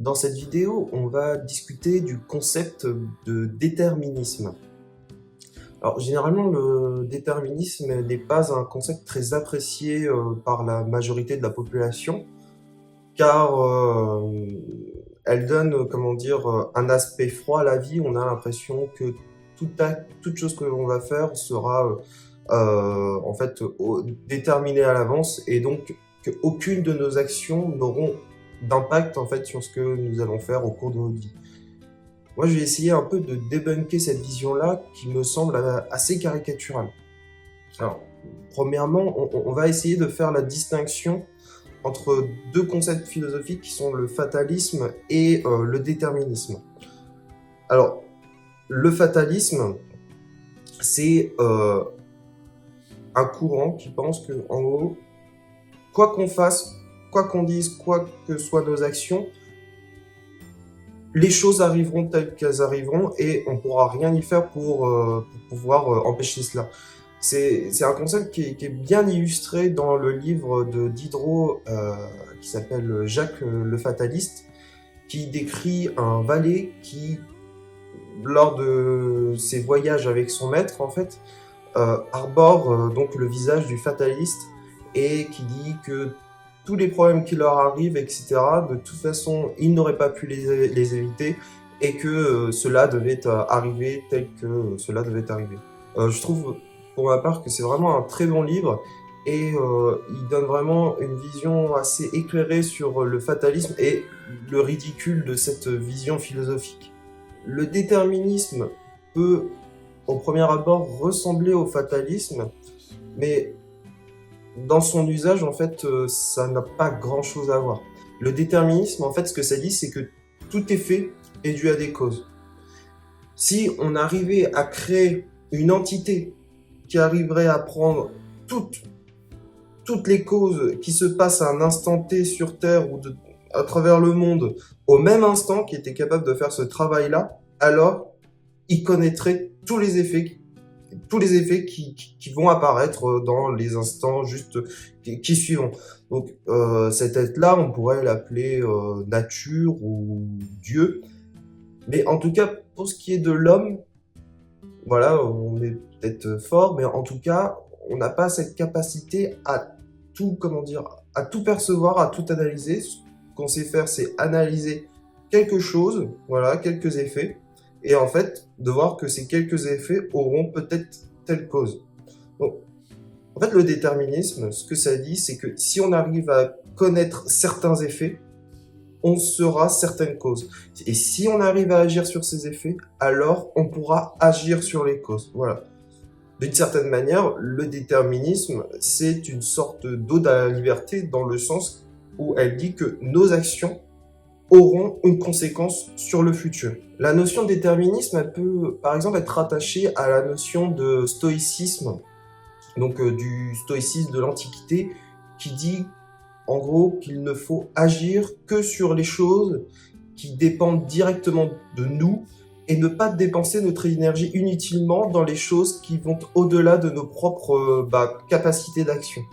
Dans cette vidéo, on va discuter du concept de déterminisme. Alors, généralement, le déterminisme n'est pas un concept très apprécié par la majorité de la population, car elle donne, un aspect froid à la vie. On a l'impression que toute chose que l'on va faire sera déterminée à l'avance, et donc qu'aucune de nos actions n'auront d'impact sur ce que nous allons faire au cours de notre vie. Moi, je vais essayer un peu de débunker cette vision-là qui me semble assez caricaturale. Alors, premièrement, on va essayer de faire la distinction entre deux concepts philosophiques qui sont le fatalisme et le déterminisme. Alors, le fatalisme, c'est un courant qui pense que, en gros, quoi qu'on fasse, quoi qu'on dise, quoi que soient nos actions, les choses arriveront telles qu'elles arriveront et on pourra rien y faire pour pouvoir empêcher cela. C'est un concept qui est bien illustré dans le livre de Diderot qui s'appelle Jacques le Fataliste, qui décrit un valet qui, lors de ses voyages avec son maître, arbore donc le visage du fataliste et qui dit que tous les problèmes qui leur arrivent, etc., de toute façon, ils n'auraient pas pu les éviter et que cela devait arriver tel que cela devait arriver. Je trouve, pour ma part, que c'est vraiment un très bon livre et il donne vraiment une vision assez éclairée sur le fatalisme et le ridicule de cette vision philosophique. Le déterminisme peut, au premier abord, ressembler au fatalisme, mais dans son usage, ça n'a pas grand-chose à voir. Le déterminisme, ce que ça dit, c'est que tout effet est dû à des causes. Si on arrivait à créer une entité qui arriverait à prendre toutes les causes qui se passent à un instant T sur Terre ou à travers le monde au même instant, qui était capable de faire ce travail-là, alors il connaîtrait tous les effets qui vont apparaître dans les instants juste qui suivront. Donc cet être-là, on pourrait l'appeler nature ou Dieu. Mais en tout cas, pour ce qui est de l'homme, voilà, on est peut-être fort, mais en tout cas, on n'a pas cette capacité à tout percevoir, à tout analyser. Ce qu'on sait faire, c'est analyser quelque chose, voilà, quelques effets, et de voir que ces quelques effets auront peut-être telle cause. Donc, le déterminisme, ce que ça dit, c'est que si on arrive à connaître certains effets, on saura certaines causes. Et si on arrive à agir sur ces effets, alors on pourra agir sur les causes. Voilà. D'une certaine manière, le déterminisme, c'est une sorte d'ode à la liberté dans le sens où elle dit que nos actions auront une conséquence sur le futur. La notion de déterminisme, elle peut par exemple être rattachée à la notion de stoïcisme, donc du stoïcisme de l'Antiquité, qui dit en gros qu'il ne faut agir que sur les choses qui dépendent directement de nous et ne pas dépenser notre énergie inutilement dans les choses qui vont au-delà de nos propres capacités d'action.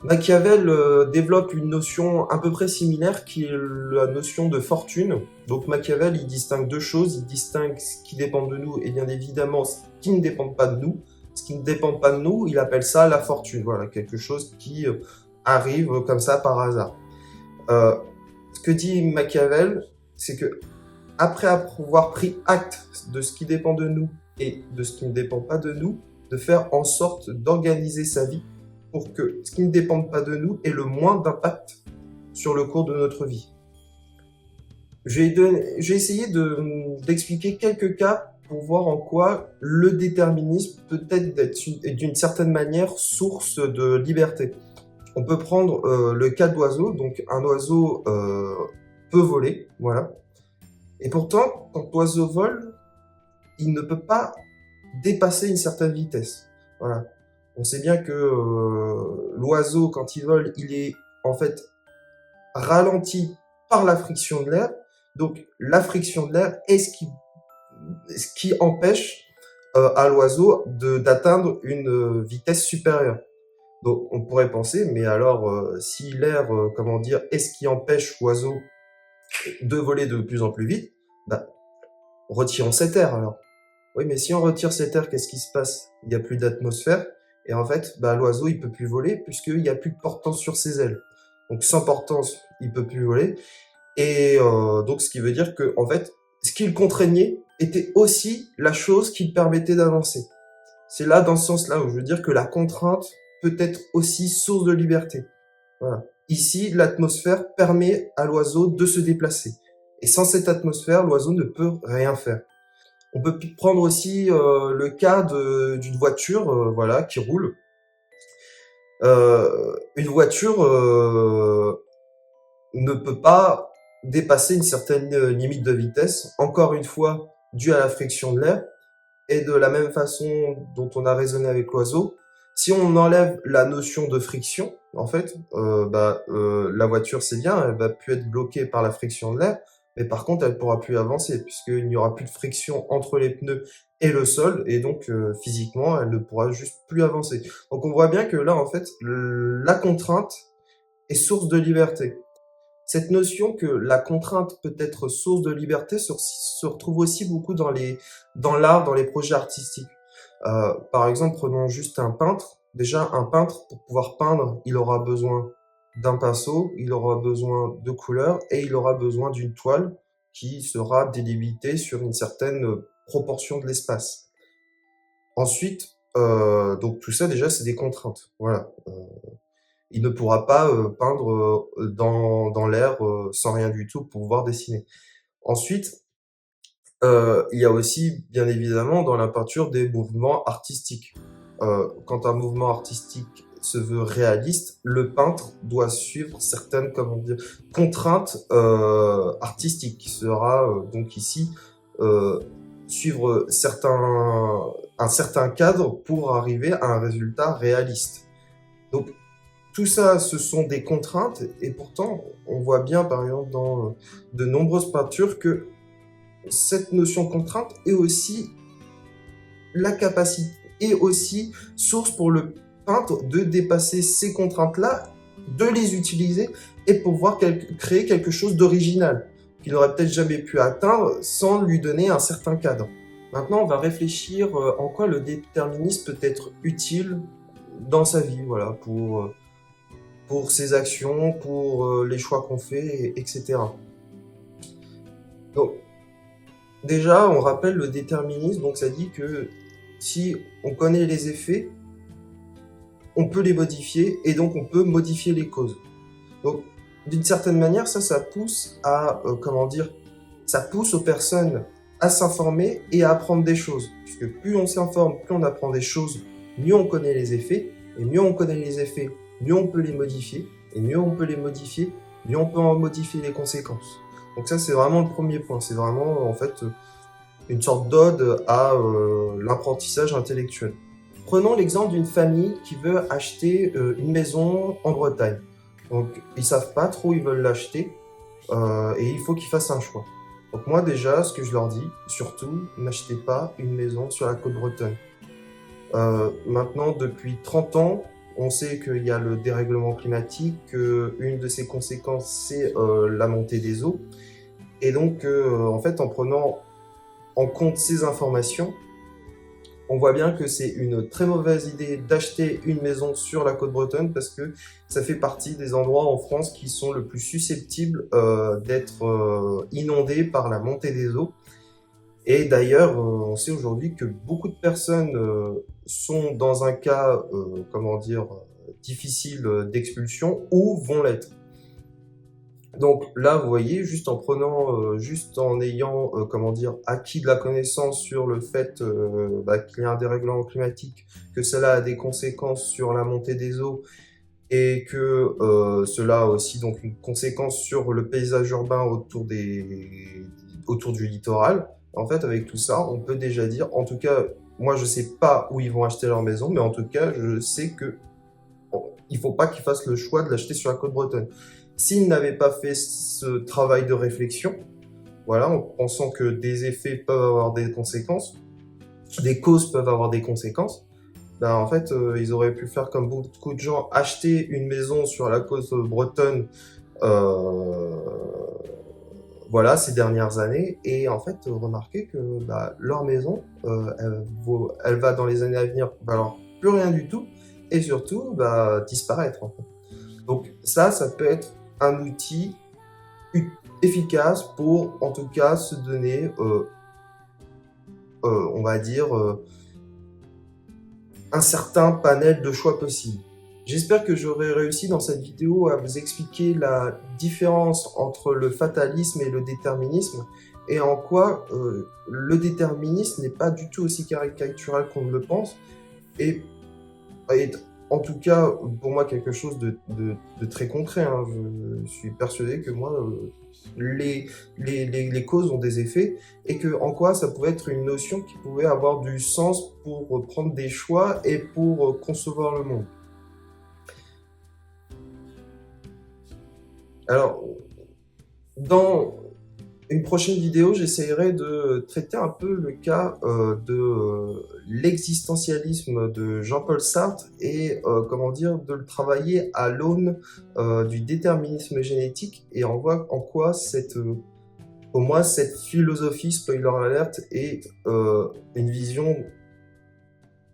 Machiavel développe une notion à peu près similaire qui est la notion de fortune. Donc Machiavel, il distingue deux choses. Il distingue ce qui dépend de nous et bien évidemment ce qui ne dépend pas de nous. Ce qui ne dépend pas de nous, il appelle ça la fortune. Voilà, quelque chose qui arrive comme ça par hasard. Ce que dit Machiavel, c'est que après avoir pris acte de ce qui dépend de nous et de ce qui ne dépend pas de nous, de faire en sorte d'organiser sa vie pour que ce qui ne dépend pas de nous ait le moins d'impact sur le cours de notre vie. J'ai essayé d'expliquer quelques cas pour voir en quoi le déterminisme peut être d'une certaine manière source de liberté. On peut prendre le cas de l'oiseau. Donc un oiseau peut voler, voilà. Et pourtant, quand l'oiseau vole, il ne peut pas dépasser une certaine vitesse. Voilà. On sait bien que l'oiseau, quand il vole, il est ralenti par la friction de l'air. Donc la friction de l'air est ce qui empêche à l'oiseau d'atteindre une vitesse supérieure. Donc on pourrait penser, mais alors si l'air, est ce qui empêche l'oiseau de voler de plus en plus vite, bah, retirons cet air alors. Oui, mais si on retire cet air, qu'est-ce qui se passe? Il n'y a plus d'atmosphère, et en fait, bah, l'oiseau, il peut plus voler, puisqu'il n'y a plus de portance sur ses ailes. Donc, sans portance, il peut plus voler, et donc, ce qui veut dire que, en fait, ce qui le contraignait était aussi la chose qui le permettait d'avancer. C'est là, dans ce sens-là, où je veux dire que la contrainte peut être aussi source de liberté. Voilà. Ici, l'atmosphère permet à l'oiseau de se déplacer. Et sans cette atmosphère, l'oiseau ne peut rien faire. On peut prendre aussi le cas d'une voiture, voilà, qui roule. Une voiture ne peut pas dépasser une certaine limite de vitesse, encore une fois, due à la friction de l'air. Et de la même façon dont on a raisonné avec l'oiseau, si on enlève la notion de friction, en fait, la voiture, c'est bien, elle va plus être bloquée par la friction de l'air, mais par contre, elle pourra plus avancer, puisqu'il n'y aura plus de friction entre les pneus et le sol, et donc physiquement, elle ne pourra juste plus avancer. Donc on voit bien que là, en fait, la contrainte est source de liberté. Cette notion que la contrainte peut être source de liberté se retrouve aussi beaucoup dans l'art, dans les projets artistiques. Par exemple, prenons juste un peintre. Déjà, un peintre, pour pouvoir peindre, il aura besoin d'un pinceau, il aura besoin de couleurs et il aura besoin d'une toile qui sera délimitée sur une certaine proportion de l'espace. Ensuite, donc tout ça déjà, c'est des contraintes. Voilà. Il ne pourra pas peindre dans l'air sans rien du tout pour pouvoir dessiner. Ensuite, il y a aussi, bien évidemment, dans la peinture, des mouvements artistiques. Quand un mouvement artistique se veut réaliste, le peintre doit suivre certaines, comment dire, contraintes artistiques, qui sera donc ici suivre un certain cadre pour arriver à un résultat réaliste. Donc, tout ça, ce sont des contraintes, et pourtant, on voit bien, par exemple, dans de nombreuses peintures, que cette notion de contrainte est aussi la capacité, est aussi source pour le peintre de dépasser ces contraintes-là, de les utiliser et pouvoir créer quelque chose d'original qu'il n'aurait peut-être jamais pu atteindre sans lui donner un certain cadre. Maintenant, on va réfléchir en quoi le déterminisme peut être utile dans sa vie, voilà, pour ses actions, pour les choix qu'on fait, etc. Donc, déjà, on rappelle le déterminisme, donc ça dit que si on connaît les effets, on peut les modifier, et donc on peut modifier les causes. Donc, d'une certaine manière, ça pousse à, ça pousse aux personnes à s'informer et à apprendre des choses. Puisque plus on s'informe, plus on apprend des choses, mieux on connaît les effets, et mieux on connaît les effets, mieux on peut les modifier, et mieux on peut les modifier, mieux on peut en modifier les conséquences. Donc ça, c'est vraiment le premier point. C'est vraiment, en fait, une sorte d'ode à l'apprentissage intellectuel. Prenons l'exemple d'une famille qui veut acheter une maison en Bretagne. Donc, ils savent pas trop où ils veulent l'acheter, et il faut qu'ils fassent un choix. Donc moi, déjà, ce que je leur dis, surtout, n'achetez pas une maison sur la côte bretonne. Maintenant, depuis 30 ans, on sait qu'il y a le dérèglement climatique, qu'une de ses conséquences, c'est la montée des eaux. Et donc, en fait, en prenant en compte ces informations, on voit bien que c'est une très mauvaise idée d'acheter une maison sur la côte bretonne, parce que ça fait partie des endroits en France qui sont le plus susceptibles d'être inondés par la montée des eaux. Et d'ailleurs, on sait aujourd'hui que beaucoup de personnes sont dans un cas, difficile d'expulsion, ou vont l'être. Donc là, vous voyez, juste en ayant, acquis de la connaissance sur le fait qu'il y a un dérèglement climatique, que cela a des conséquences sur la montée des eaux, et que cela a aussi donc une conséquence sur le paysage urbain autour du littoral. En fait, avec tout ça, on peut déjà dire, en tout cas, moi je sais pas où ils vont acheter leur maison, mais en tout cas, je sais que il faut pas qu'ils fassent le choix de l'acheter sur la côte bretonne. S'ils n'avaient pas fait ce travail de réflexion, voilà, en pensant que des effets peuvent avoir des conséquences, des causes peuvent avoir des conséquences, en fait, ils auraient pu faire comme beaucoup de gens, acheter une maison sur la côte bretonne voilà, ces dernières années, et en fait, remarquer que bah, leur maison, elle va dans les années à venir valoir plus rien du tout, et surtout bah, disparaître en fait. Donc ça peut être un outil efficace pour en tout cas se donner, on va dire, un certain panel de choix possibles. J'espère que j'aurai réussi dans cette vidéo à vous expliquer la différence entre le fatalisme et le déterminisme, et en quoi le déterminisme n'est pas du tout aussi caricatural qu'on le pense, et est en tout cas pour moi quelque chose de très concret. Hein. Je suis persuadé que moi, les causes ont des effets, et que en quoi ça pouvait être une notion qui pouvait avoir du sens pour prendre des choix et pour concevoir le monde. Alors, dans une prochaine vidéo, j'essaierai de traiter un peu le cas de l'existentialisme de Jean-Paul Sartre, et comment dire, de le travailler à l'aune du déterminisme génétique, et on voit en quoi pour moi, cette philosophie, spoiler alert, est une vision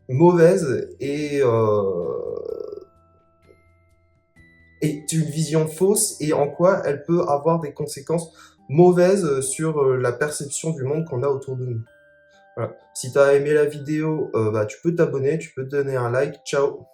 mauvaise est une vision fausse, et en quoi elle peut avoir des conséquences mauvaises sur la perception du monde qu'on a autour de nous. Voilà. Si tu as aimé la vidéo, bah, tu peux t'abonner, tu peux te donner un like. Ciao!